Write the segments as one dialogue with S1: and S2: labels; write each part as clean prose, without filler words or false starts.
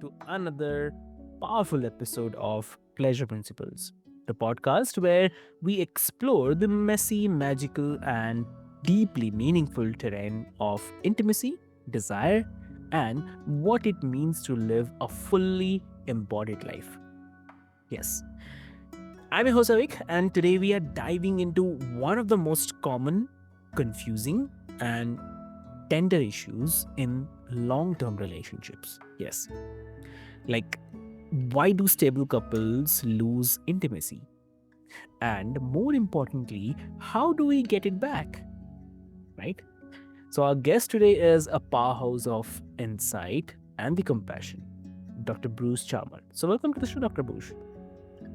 S1: to another powerful episode of Pleasure Principles, the podcast where we explore the messy, magical, and deeply meaningful terrain of intimacy, desire, and what it means to live a fully embodied life. Yes, I'm your host Avik, and today we are diving into one of the most common, confusing, and tender issues in long term relationships. Yes, like why do stable couples lose intimacy? And more importantly, how do we get it back? Right? So, our guest today is a powerhouse of insight and the compassion, Dr. Bruce Chalmer. So, welcome to the show, Dr. Bruce.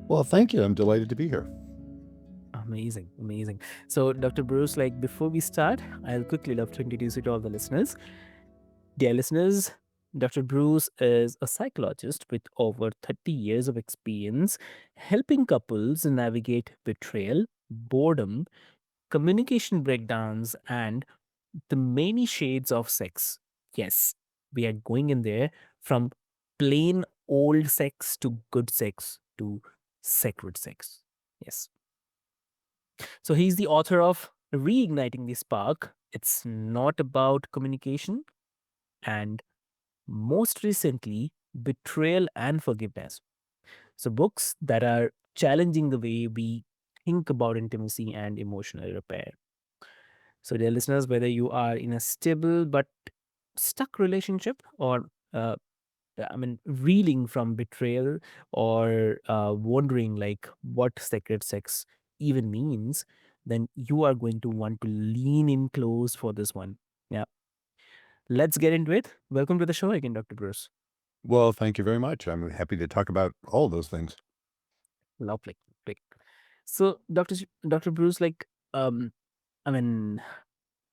S2: Well, thank you. I'm delighted to be here.
S1: Amazing, amazing. So, Dr. Bruce, before we start, I'll quickly love to introduce you to all the listeners. Dear listeners, Dr. Bruce is a psychologist with over 30 years of experience helping couples navigate betrayal, boredom, communication breakdowns, and the many shades of sex. Yes, we are going in there from plain old sex to good sex to sacred sex. Yes. So he's the author of Reigniting the Spark. It's not about communication, and most recently, Betrayal and Forgiveness. So, books that are challenging the way we think about intimacy and emotional repair. So, dear listeners, whether you are in a stable but stuck relationship or reeling from betrayal or wondering what sacred sex even means, then you are going to want to lean in close for this one. Yeah. Let's get into it. Welcome to the show again, Dr. Bruce.
S2: Well, thank you very much. I'm happy to talk about all those things.
S1: Lovely. Great. So, Dr. Bruce, um, I mean,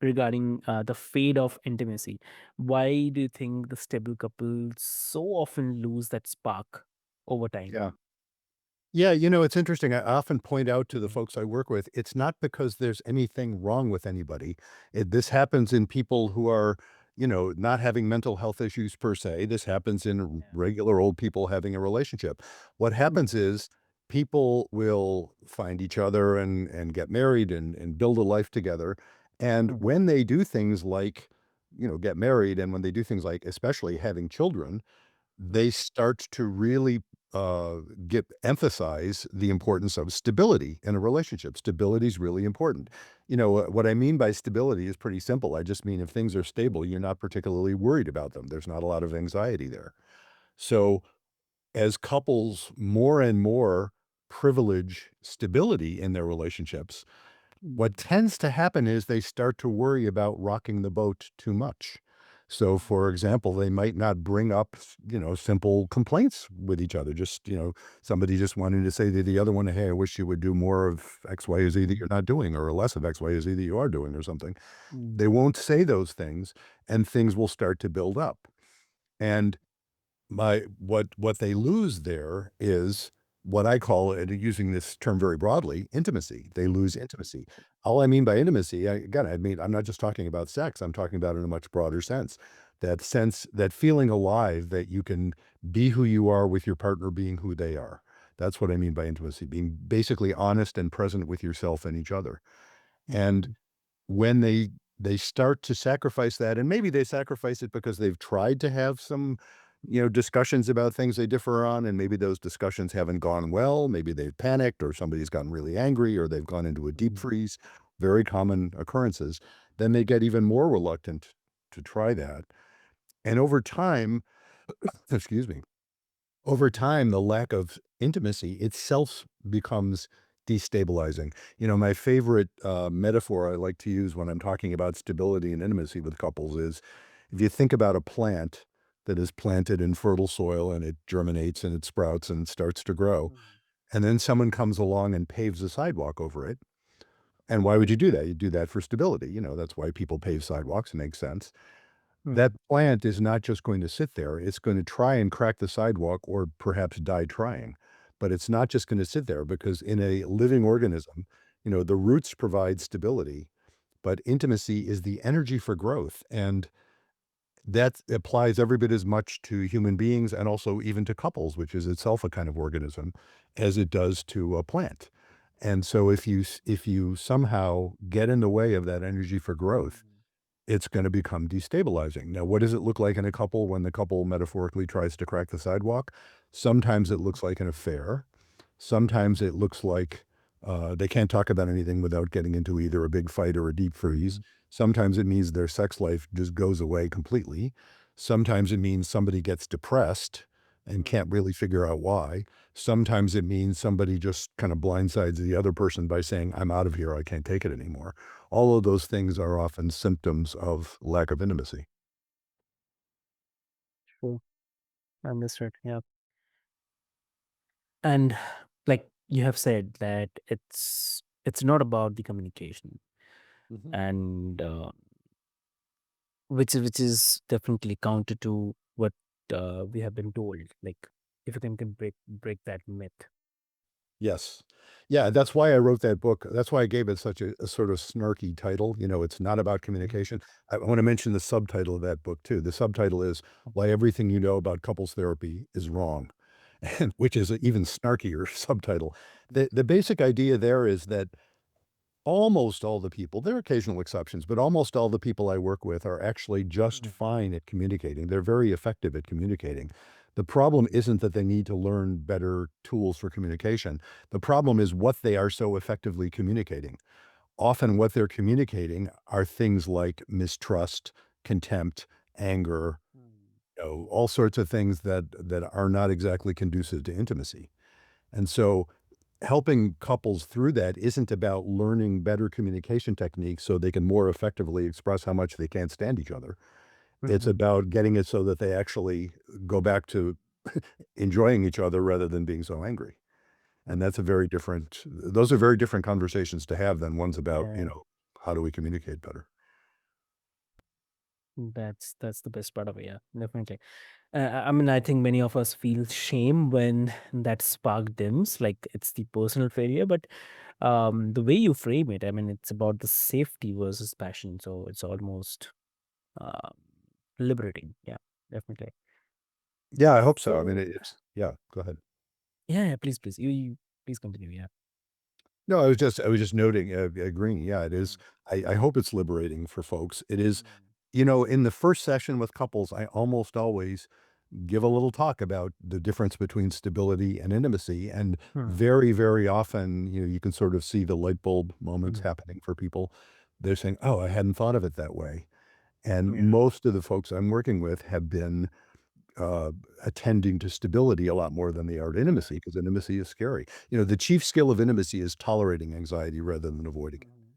S1: regarding the fade of intimacy, why do you think the stable couples so often lose that spark over time?
S2: Yeah. Yeah, it's interesting. I often point out to the folks I work with, it's not because there's anything wrong with anybody. This happens in people who are, not having mental health issues per se. This happens in
S1: Yeah.
S2: regular old people having a relationship. What happens is people will find each other and get married and build a life together. And
S1: Mhm.
S2: when they do things like, get married, and when they do things like especially having children, they start to really uh, get emphasize the importance of stability in a relationship. Stability is really important. What I mean by stability is pretty simple. I just mean if things are stable, you're not particularly worried about them. There's not a lot of anxiety there. So as couples more and more privilege stability in their relationships, what tends to happen is they start to worry about rocking the boat too much. So, for example, they might not bring up, simple complaints with each other. Just, somebody just wanting to say to the other one, hey, I wish you would do more of X, Y, or Z that you're not doing, or less of X, Y, or Z that you are doing, or something.
S1: Mm.
S2: They won't say those things, and things will start to build up. And what they lose there is what I call, and using this term very broadly, intimacy. They lose intimacy. All I mean by intimacy, again, I mean, I'm not just talking about sex. I'm talking about it in a much broader sense. That sense, that feeling alive, that you can be who you are with your partner being who they are. That's what I mean by intimacy, being basically honest and present with yourself and each other. And
S1: Mhm.
S2: when they start to sacrifice that, and maybe they sacrifice it because they've tried to have some, discussions about things they differ on, and maybe those discussions haven't gone well. Maybe they've panicked, or somebody's gotten really angry, or they've gone into a deep
S1: Mhm.
S2: freeze, very common occurrences. Then they get even more reluctant to try that. And over time, excuse me, over time, the lack of intimacy itself becomes destabilizing. My favorite metaphor I like to use when I'm talking about stability and intimacy with couples is, if you think about a plant that is planted in fertile soil and it germinates and it sprouts and it starts to grow,
S1: Mhm.
S2: and then someone comes along and paves a sidewalk over it. And why would you do that? You do that for stability. That's why people pave sidewalks. It makes sense. That
S1: Mhm.
S2: plant is not just going to sit there. It's going to try and crack the sidewalk, or perhaps die trying. But it's not just going to sit there, because in a living organism, the roots provide stability, but intimacy is the energy for growth. And That applies every bit as much to human beings and also even to couples, which is itself a kind of organism, as it does to a plant. And so if you somehow get in the way of that energy for growth,
S1: Mm.
S2: it's gonna become destabilizing. Now, what does it look like in a couple when the couple metaphorically tries to crack the sidewalk? Sometimes it looks like an affair. Sometimes it looks like, they can't talk about anything without getting into either a big fight or a deep freeze.
S1: Mm.
S2: Sometimes it means their sex life just goes away completely. Sometimes it means somebody gets depressed and can't
S1: Mm.
S2: really figure out why. Sometimes it means somebody just kind of blindsides the other person by saying, "I'm out of here. I can't take it anymore." All of those things are often symptoms of lack of intimacy.
S1: True. Understood. Yeah. And like you have said that it's not about the communication,
S2: Mhm.
S1: and which is definitely counter to what we have been told. Like if you can break that myth.
S2: Yes. Yeah, that's why I wrote that book. That's why I gave it such a sort of snarky title. You know, it's not about
S1: Mhm.
S2: communication. I wanna mention the subtitle of that book too. The subtitle is "Why Everything You Know About Couples Therapy Is Wrong," and which is an even snarkier subtitle. The basic idea there is that almost all the people, there are occasional exceptions, but almost all the people I work with are actually just
S1: Mhm.
S2: fine at communicating. They're very effective at communicating. The problem isn't that they need to learn better tools for communication. The problem is what they are so effectively communicating. Often what they're communicating are things like mistrust, contempt, anger,
S1: Mm.
S2: all sorts of things that are not exactly conducive to intimacy. And so helping couples through that isn't about learning better communication techniques so they can more effectively express how much they can't stand each other. It's
S1: Mhm.
S2: about getting it so that they actually go back to enjoying each other rather than being so angry. And that's a very different those are very different conversations to have than ones about,
S1: Yeah,
S2: how do we communicate better?
S1: that's the best part of it. Yeah, definitely. I mean, I think many of us feel shame when that spark dims, like it's the personal failure. But the way you frame it, I mean, it's about the safety versus passion. So it's almost uh, liberating. Yeah, definitely.
S2: Yeah, I hope so. I mean,
S1: So
S2: it's yeah, go ahead.
S1: yeah, yeah, please, you please continue. Yeah.
S2: No, I was just noting, agreeing. Yeah, it is.
S1: Mm.
S2: I hope it's liberating for folks. It is,
S1: Mm.
S2: in the first session with couples, I almost always give a little talk about the difference between stability and intimacy. And
S1: Hmm.
S2: very, very often, you can sort of see the light bulb moments
S1: Mm.
S2: happening for people. They're saying, "Oh, I hadn't thought of it that way." And
S1: Yeah.
S2: most of the folks I'm working with have been uh, attending to stability a lot more than they are to intimacy because intimacy is scary. The chief skill of intimacy is tolerating anxiety rather than avoiding it.
S1: Mm.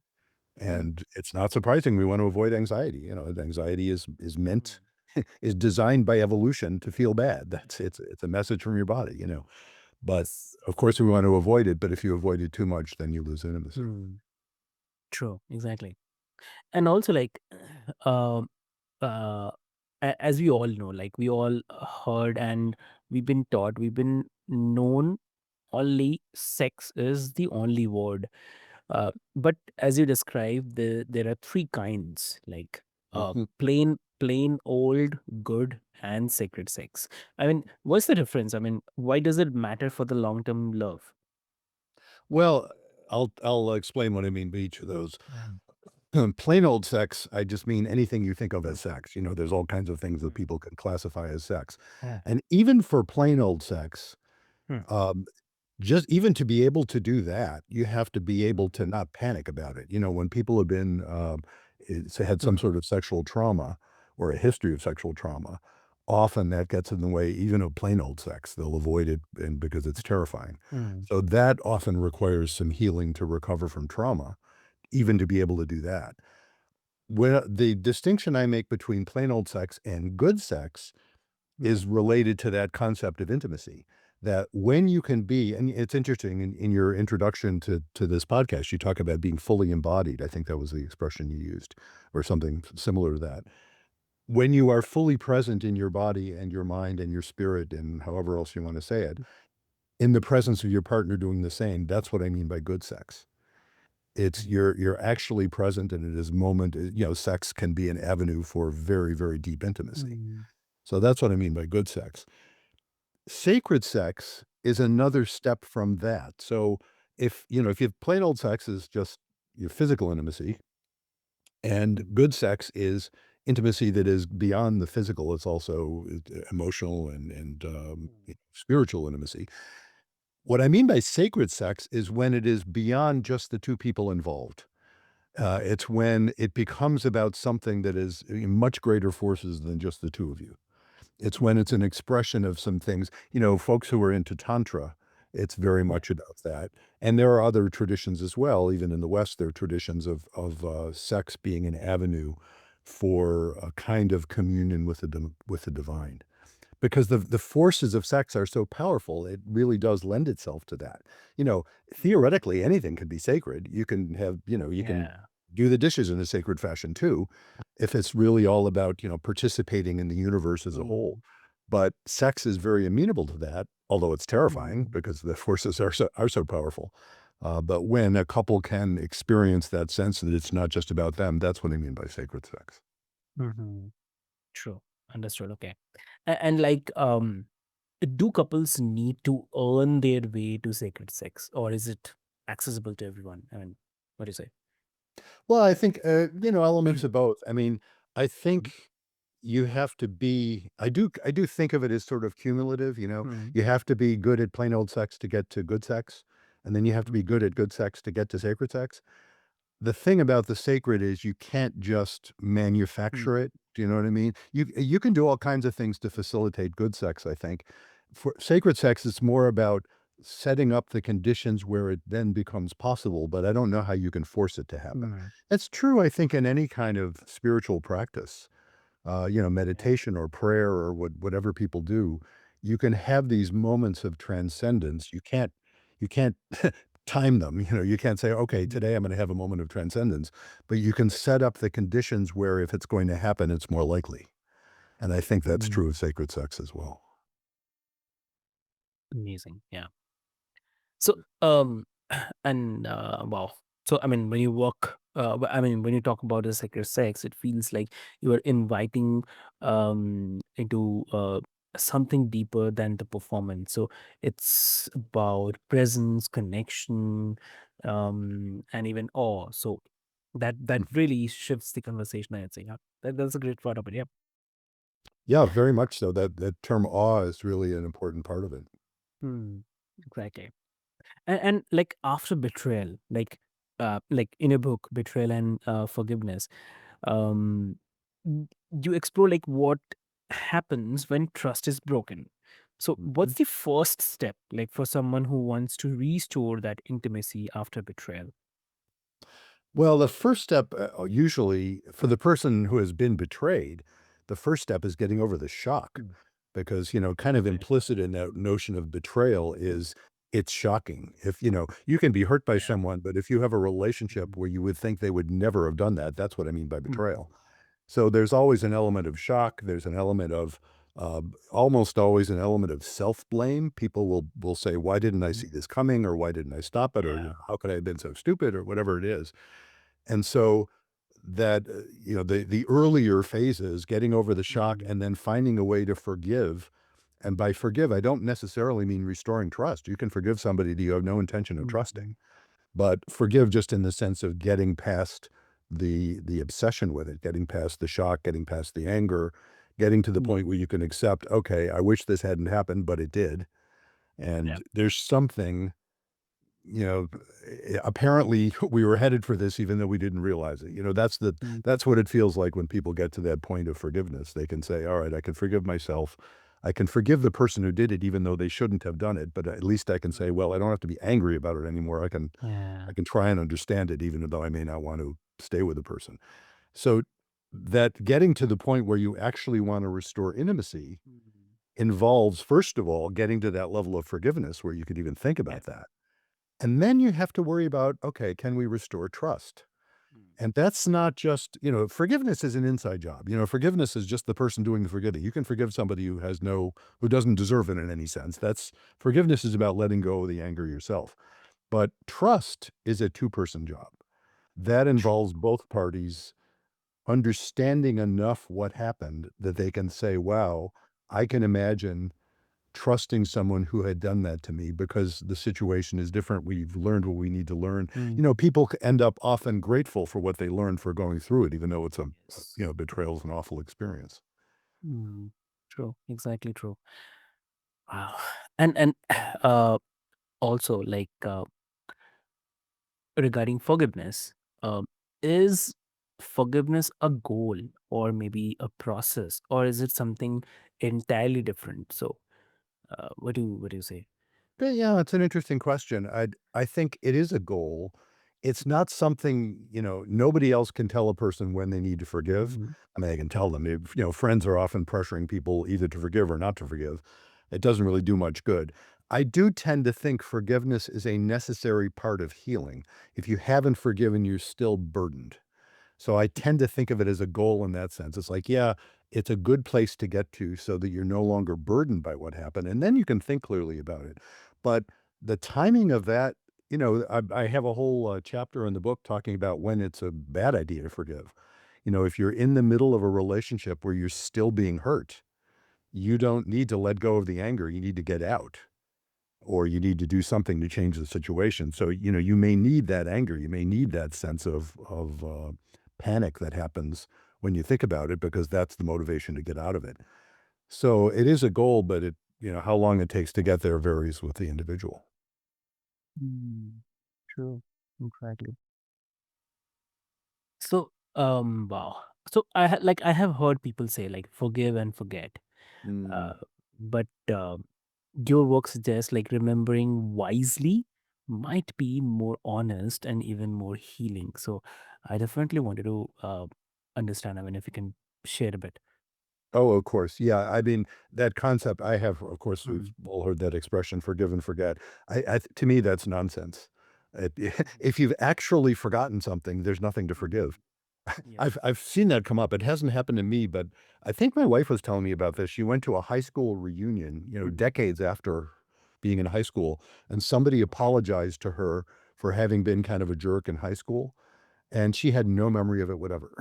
S2: And it's not surprising we want to avoid anxiety. Anxiety is
S1: Mm.
S2: meant is designed by evolution to feel bad. It's a message from your body, But
S1: Yes.
S2: of course we want to avoid it, but if you avoid it too much, then you lose intimacy.
S1: Hmm. True. Exactly. And also, like, um, uh, as we all know, like we all heard and we've been taught, we've been known only sex is the only word. But as you described, there are three kinds, like
S2: Mhm.
S1: plain old good and sacred sex. I mean, what's the difference? I mean, why does it matter for the long term love?
S2: Well, I'll explain what I mean by each of those.
S1: Mm.
S2: Plain old sex, I just mean anything you think of
S1: Mm.
S2: as sex. There's all kinds of things that
S1: Mm.
S2: people can classify as sex.
S1: Yeah.
S2: And even for plain old sex,
S1: Mm.
S2: um, just even to be able to do that, you have to be able
S1: Mm.
S2: to not panic about it. When people have been, had some
S1: Mm.
S2: sort of sexual trauma or a history of sexual trauma, often that gets in the way even of plain old sex. They'll avoid it and because it's terrifying.
S1: Mm.
S2: So that often requires some healing to recover from trauma, even to be able to do that. Where the distinction I make between plain old sex and good sex
S1: Yeah.
S2: is related to that concept of intimacy. That when you can be, and it's interesting in your introduction to this podcast, you talk about being fully embodied. I think that was the expression you used, or something similar to that. When you are fully present in your body and your mind and your spirit, and however else you want to say it, in the presence of your partner doing the same, that's what I mean by good sex. It's
S1: Mhm.
S2: you're actually present and it is moment sex can be an avenue for very, very deep intimacy.
S1: Mm.
S2: So that's what I mean by good sex. Sacred sex is another step from that. So if you have plain old sex is just your physical intimacy, and
S1: Mm.
S2: good sex is intimacy that is beyond the physical. It's also emotional and
S1: Mm.
S2: spiritual intimacy. What I mean by sacred sex is when it is beyond just the two people involved. It's when it becomes about something that is much greater forces than just the two of you. It's when it's an expression of some things. Folks who are into tantra, it's very
S1: Yeah.
S2: much about that. And there are other traditions as well. Even in the West, there are traditions of sex being an avenue for a kind of communion with with the divine. Because the forces of sex are so powerful, it really does lend itself to that. You know,
S1: Mm.
S2: Theoretically, anything could be sacred. You can have, you can
S1: Yeah.
S2: do the dishes in a sacred fashion too, if it's really all about, participating in the universe as a whole.
S1: Mm.
S2: But sex is very amenable to that, although it's terrifying
S1: Mm.
S2: because the forces are so powerful. But when a couple can experience that sense that it's not just about them, that's what I mean by sacred sex.
S1: Mhm. True. Understood. Okay. And like, do couples need to earn their way to sacred sex, or is it accessible to everyone? I mean, what do you say?
S2: Well, I think, elements of both. I mean, I
S1: Mhm.
S2: think you have to be I do think of it as sort of cumulative,
S1: Mhm.
S2: you have to be good at plain old sex to get to good sex, and then you have to
S1: Mhm.
S2: be good at good sex to get to sacred sex. The thing about the sacred is you can't just manufacture
S1: Mhm.
S2: it. Do you know what I mean? You can do all kinds of things to facilitate good sex, I think. For sacred sex, it's more about setting up the conditions where it then becomes possible, but I don't know how you can force it to happen.
S1: Mhm.
S2: That's true, I think, in any kind of spiritual practice,
S1: Yeah.
S2: meditation or prayer or whatever people do. You can have these moments of transcendence. You can't time them. You can't say, okay,
S1: Mhm.
S2: today I'm going to have a moment of transcendence, but you can set up the conditions where if it's going to happen, it's more likely. And I think that's true
S1: Mm.
S2: of sacred sex as well.
S1: Amazing. Yeah. So, and wow. So, I mean, when you walk, I mean, when you talk about the sacred sex, it feels like you are inviting into something deeper than the performance. So, it's about presence, connection, and even awe. So, that
S2: Mm.
S1: really shifts the conversation. I'd say, yeah, that's a great part of it. Yeah.
S2: Yeah, very much so. That term awe is really an important part of it.
S1: Hmm. Exactly. And like after betrayal, like in a book, Betrayal and Forgiveness, um you explore like what happens when trust is broken. So what's
S2: Mhm.
S1: the first step like for someone who wants to restore that intimacy after betrayal?
S2: Well, the first step, usually for the person who has been betrayed, the first step is getting over the shock
S1: Mm.
S2: because, kind of
S1: Okay.
S2: implicit in that notion of betrayal is it's shocking. If, you can be hurt by
S1: Yeah.
S2: someone, but if you have a relationship
S1: Mhm.
S2: where you would think they would never have done that, that's what I mean by
S1: Mhm.
S2: betrayal. So there's always an element of shock. There's an element of almost always an element of self-blame. People will say, "Why didn't I
S1: Mhm.
S2: see this coming?" or "Why didn't I stop it?" or
S1: Yeah.
S2: "How could I have been so stupid?" or whatever it is. And so that, the earlier phases, getting over the shock
S1: Mhm.
S2: and then finding a way to forgive. And by forgive, I don't necessarily mean restoring trust. You can forgive somebody that you have no intention of trusting,
S1: Mhm.
S2: but forgive just in the sense of getting past the obsession with it, getting past the shock, getting past the anger, getting to the point where
S1: Mhm.
S2: you can accept, okay, I wish this hadn't happened, but it did.
S1: Yeah.
S2: And there's something apparently we were headed for this even though we didn't realize it.
S1: Mhm.
S2: That's what it feels like when people get to that point of forgiveness. They can say, "All right, I can forgive myself. I can forgive the person who did it even though they shouldn't have done it, but at least I can say, well, I don't have to be angry about it anymore.
S1: Yeah.
S2: I can try and understand it even though I may not want to stay with the person." So that getting to the point where you actually want to restore intimacy
S1: Mhm.
S2: involves, first of all, getting to that level of forgiveness where you could even think
S1: Yeah.
S2: about that. And then you have to worry about, okay, can we restore trust?
S1: Mm.
S2: And that's not just, forgiveness is an inside job. Forgiveness is just the person doing the forgiving. You can forgive somebody who doesn't deserve it in any sense. Forgiveness is about letting go of the anger yourself. But trust is a two-person job. That
S1: True.
S2: involves both parties understanding enough what happened that they can say, "Wow, I can imagine trusting someone who had done that to me because the situation is different. We've learned what we need to learn."
S1: Mm,
S2: People end up often grateful for what they learned for going through it, even though it's
S1: yes.
S2: betrayal is an awful experience.
S1: Mm, true. Exactly true. Wow. And uh, also regarding forgiveness, um, is forgiveness a goal or maybe a process, or is it something entirely different? So, what do you say?
S2: But yeah, it's an interesting question. I think it is a goal. It's not something, nobody else can tell a person when they need to forgive.
S1: Mhm.
S2: I mean, they can tell them. If, friends are often pressuring people either to forgive or not to forgive. It doesn't really do much good. I do tend to think forgiveness is a necessary part of healing. If you haven't forgiven, you're still burdened. So I tend to think of it as a goal in that sense. It's like, yeah, it's a good place to get to so that you're no longer burdened by what happened. And then you can think clearly about it. But the timing of that, I have a whole chapter in the book talking about when it's a bad idea to forgive. If you're in the middle of a relationship where you're still being hurt, you don't need to let go of the anger. You need to get out or you need to do something to change the situation. So, you may need that anger. You may need that sense of panic that happens when you think about it because that's the motivation to get out of it. So it is a goal, but how long it takes to get there varies with the individual.
S1: Mm, true. Exactly. So, wow. So I have heard people say like forgive and forget.
S2: Mm.
S1: Uh, but your work suggests like remembering wisely might be more honest and even more healing. So, I definitely wanted to understand. I mean, if you can share a bit.
S2: Oh, of course. Yeah. I mean, that concept I have, of course, we've
S1: Mhm.
S2: all heard that expression, forgive and forget. To me, that's nonsense. It,
S1: Mhm.
S2: if you've actually forgotten something, there's nothing to
S1: Mm,
S2: forgive.
S1: yeah.
S2: I've seen that come up. It hasn't happened to me, but I think my wife was telling me about this. She went to a high school reunion,
S1: Mhm.
S2: decades after being in high school, and somebody apologized to her for having been kind of a jerk in high school. And she had no memory of it whatever.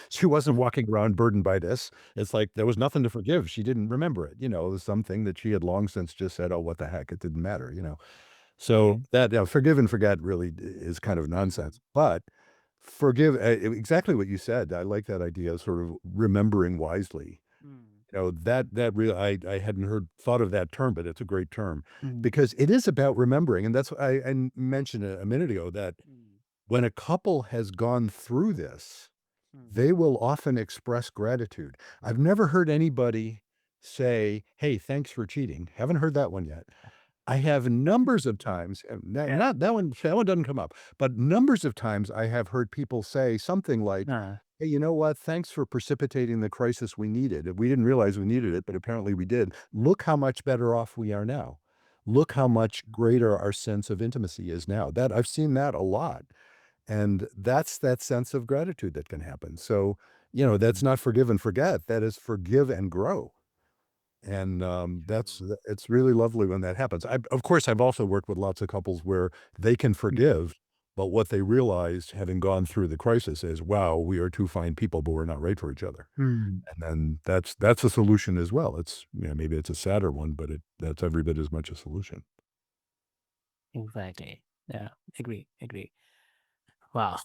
S2: She wasn't walking around burdened by this. It's like there was nothing to forgive. She didn't remember it. It was something that she had long since just said, "Oh, what the heck? It didn't matter." So
S1: Okay.
S2: that forgive and forget really is kind of
S1: Mhm.
S2: nonsense. But forgive exactly what you said. I like that idea of sort of remembering wisely.
S1: Mm.
S2: That really I hadn't heard thought of that term, but it's a great term
S1: Mm.
S2: because it is about remembering, and that's what I mentioned a minute ago that
S1: Mm.
S2: when a couple has gone through this,
S1: Mm.
S2: they will often express gratitude. I've never heard anybody say, "Hey, thanks for cheating." Haven't heard that one yet. I have numbers of times,
S1: Yeah.
S2: not that one doesn't come up, but numbers of times I have heard people say something like,
S1: Uh,
S2: "Hey, you know what? Thanks for precipitating the crisis we needed. We didn't realize we needed it, but apparently we did. Look how much better off we are now. Look how much greater our sense of intimacy is now." That I've seen that a lot. And that's that sense of gratitude that can happen. So, that's
S1: mm.
S2: not forgive and forget. That is forgive and grow. And,
S1: True.
S2: it's really lovely when that happens. Of course, I've also worked with lots of couples where they can
S1: Mhm.
S2: forgive, but what they realized having gone through the crisis is, "Wow, we are two fine people, but we're not right for each other."
S1: Mm.
S2: And then that's a solution as well. It's, maybe it's a sadder one, but that's every bit as much a solution.
S1: Exactly. Yeah. Agree. Agree. Wow.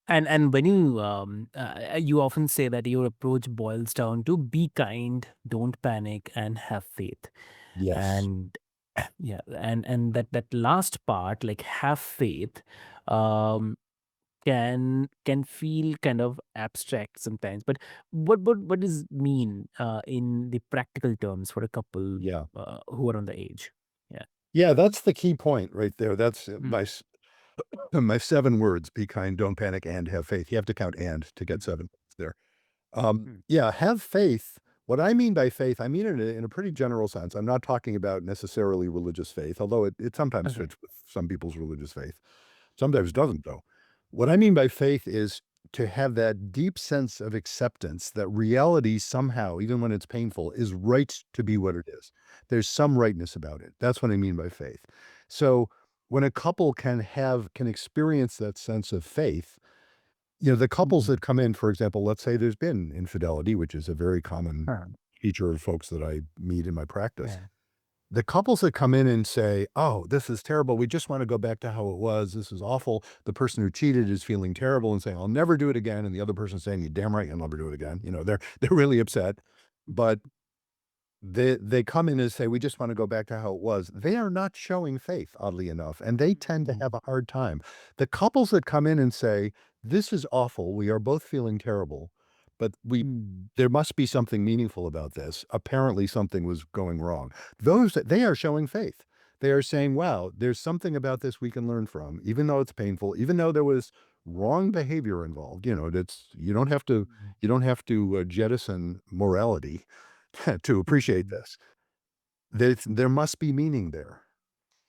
S1: And when you often say that your approach boils down to be kind, don't panic, and have faith.
S2: Yes.
S1: And yeah, and that last part, like have faith, um, can feel kind of abstract sometimes. But what does mean in the practical terms for a couple
S2: Yeah.
S1: who are on the age? Yeah.
S2: Yeah, that's the key point right there. That's,
S1: Mm.
S2: my 7 words, "Be kind, don't panic, and have faith." You have to count "and" to get
S1: Mhm.
S2: 7 there.
S1: Mm.
S2: Yeah, have faith. What I mean by faith, I mean it in a pretty general sense. I'm not talking about necessarily religious faith, although it sometimes
S1: Okay.
S2: fits with some people's religious faith. Sometimes
S1: Mm.
S2: doesn't, though. What I mean by faith is to have that deep sense of acceptance that reality somehow, even when it's painful, is right to be what
S1: Mm.
S2: it is. There's some rightness about it. That's what I mean by faith. So when a couple can experience that sense of faith, The couples
S1: Mhm.
S2: that come in, for example, let's say there's been infidelity, which is a very common
S1: Huh.
S2: feature of folks that I meet in my practice.
S1: Yeah.
S2: The couples that come in and say, "Oh, this is terrible. We just want to go back to how it was. This is awful." The person who cheated is feeling terrible and saying, "I'll never do it again." And the other person saying, "You're damn right, you'll never do it again." They're really upset. But they come in and say, "We just wanna go back to how it was." They are not showing faith, oddly enough, and they tend to
S1: Mhm.
S2: have a hard time. The couples that come in and say, "This is awful, we are both feeling terrible, but we
S1: Mm.
S2: there must be something meaningful about this. Apparently, something was going wrong." They are showing faith. They are saying, "Wow, there's something about this we can learn from, even though it's painful, even though there was wrong behavior involved." That's
S1: Mhm.
S2: you don't have to, jettison morality to appreciate
S1: Mhm.
S2: this. There must be meaning there.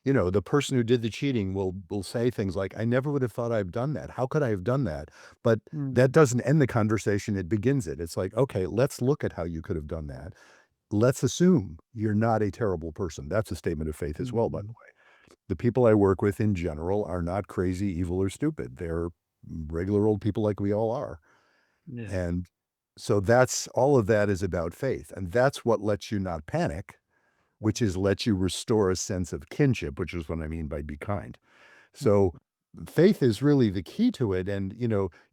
S2: The person who did the cheating will say things like, "I never would have thought I've done that. How could I have done that?" But that
S1: Mm.
S2: doesn't end the conversation, it begins it. It's like, "Okay, let's look at how you could have done that. Let's assume you're not a terrible person." That's a statement of faith as well, by the
S1: Mhm.
S2: way. The people I work with in general are not crazy, evil, or stupid. They're regular old people like we all are.
S1: Yeah.
S2: And so that's all of that is about faith, and that's what lets you not panic, which is let you restore a sense of kinship, which is what I mean by be kind. So
S1: Mhm.
S2: faith is really the key to it. And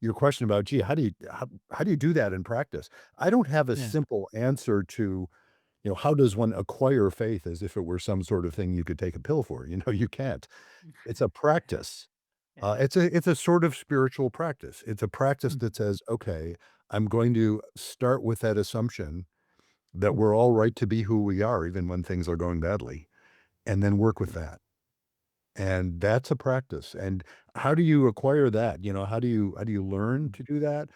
S2: your question about, gee, how do you do that in practice? I don't have a
S1: Yeah.
S2: simple answer to, how does one acquire faith as if it were some sort of thing you could take a pill for? You can't. It's a practice.
S1: Yeah.
S2: It's a sort of spiritual practice. It's a practice
S1: Mhm.
S2: that says, okay, I'm going to start with that assumption that
S1: Mhm.
S2: we're all right to be who we are, even when things are going badly, and then work with that. And that's a practice. And how do you acquire that? How do you learn
S1: Mhm.
S2: to do that?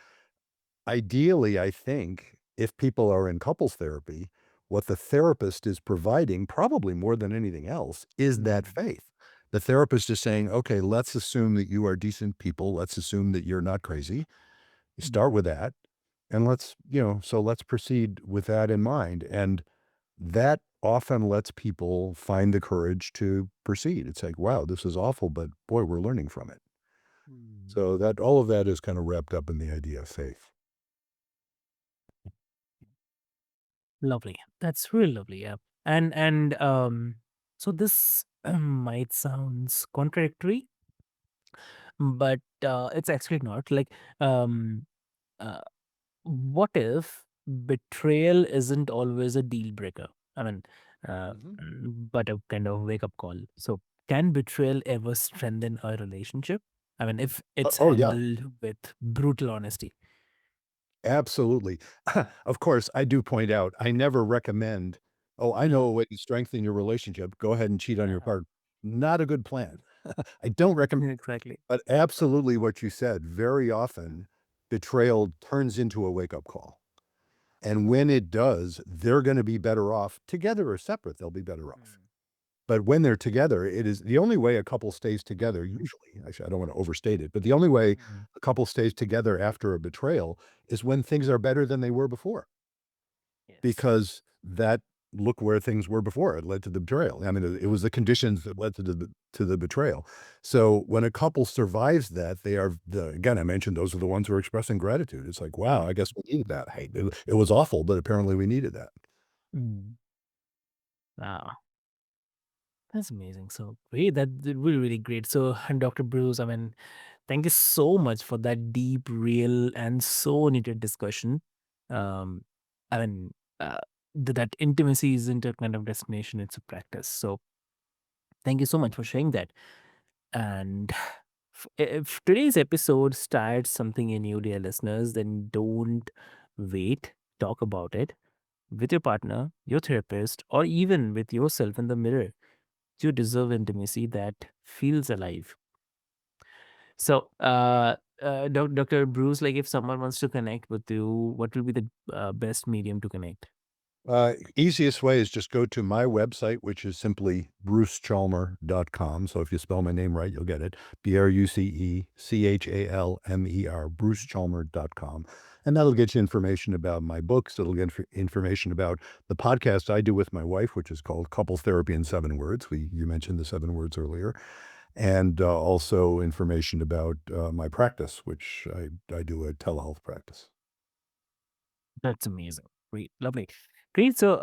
S2: Ideally, I think if people are in couples therapy, what the therapist is providing, probably more than anything else, is that
S1: Mhm.
S2: faith. The therapist is saying, okay, let's assume that you are decent people. Let's assume that you're not crazy. You start
S1: Mhm.
S2: with that. And let's proceed with that in mind. And that often lets people find the courage to proceed. It's like, wow, this is awful, but boy, we're learning from it.
S1: Mhm.
S2: So that all of that is kind of wrapped up in the idea of faith.
S1: Lovely. That's really lovely. Yeah. And so this might sounds contradictory, but it's actually not. Like, um, uh, what if betrayal isn't always a deal breaker? I mean, uh,
S2: Mhm.
S1: but a kind of wake up call. So, can betrayal ever strengthen a relationship? I mean, if it's
S2: Oh, yeah,
S1: handled with brutal honesty.
S2: absolutely. Of course, I do point out, I never recommend, oh, I know
S1: Uh,
S2: a way to strengthen your relationship. Go ahead and cheat on your
S1: uh,
S2: partner. Not a good plan. I don't recommend,
S1: exactly.
S2: but absolutely what you said, very often betrayal turns into a wake up call. And when it does, they're going to be better off together or separate. They'll be better off.
S1: Mm.
S2: But when they're together, it is the only way a couple stays together, usually. Actually, I don't want to overstate it, but the only way
S1: Mm.
S2: a couple stays together after a betrayal is when things are better than they were before.
S1: Yes.
S2: Because that look where things were before, it led to the betrayal. I mean, it was the conditions that led to the betrayal. So when a couple survives that, they are again, I mentioned those are the ones who are expressing gratitude. It's like, wow, I guess we needed that. Hey, it was awful, but apparently we needed that.
S1: Mm. Wow. That's amazing. So great. That's really, really great. So, Dr. Bruce, I mean, thank you so much for that deep, real, and so needed discussion. Um, I mean, uh, that intimacy isn't a kind of destination; it's a practice. So, thank you so much for sharing that. And if today's episode starts something in you, dear listeners, then don't wait. Talk about it with your partner, your therapist, or even with yourself in the mirror. You deserve intimacy that feels alive. So, Dr. Bruce, like if someone wants to connect with you, what will be the best medium to connect?
S2: Easiest way is just go to my website, which is simply brucechalmer.com. So if you spell my name right, you'll get it. BruceChalmer, brucechalmer.com. And that'll get you information about my books. It'll get information about the podcast I do with my wife, which is called Couples Therapy in 7 Words. You mentioned the 7 words earlier. and also information about my practice, which I do a telehealth practice.
S1: That's amazing. Great. Lovely. Great. So,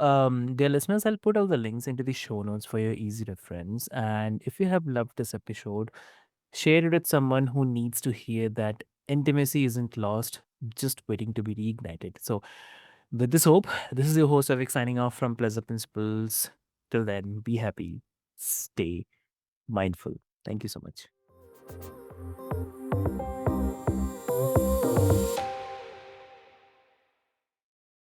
S1: dear listeners, I'll put all the links into the show notes for your easy reference. And if you have loved this episode, share it with someone who needs to hear that intimacy isn't lost, just waiting to be reignited. So, with this hope, this is your host, Avik, signing off from Pleasure Principles. Till then, be happy, stay mindful. Thank you so much.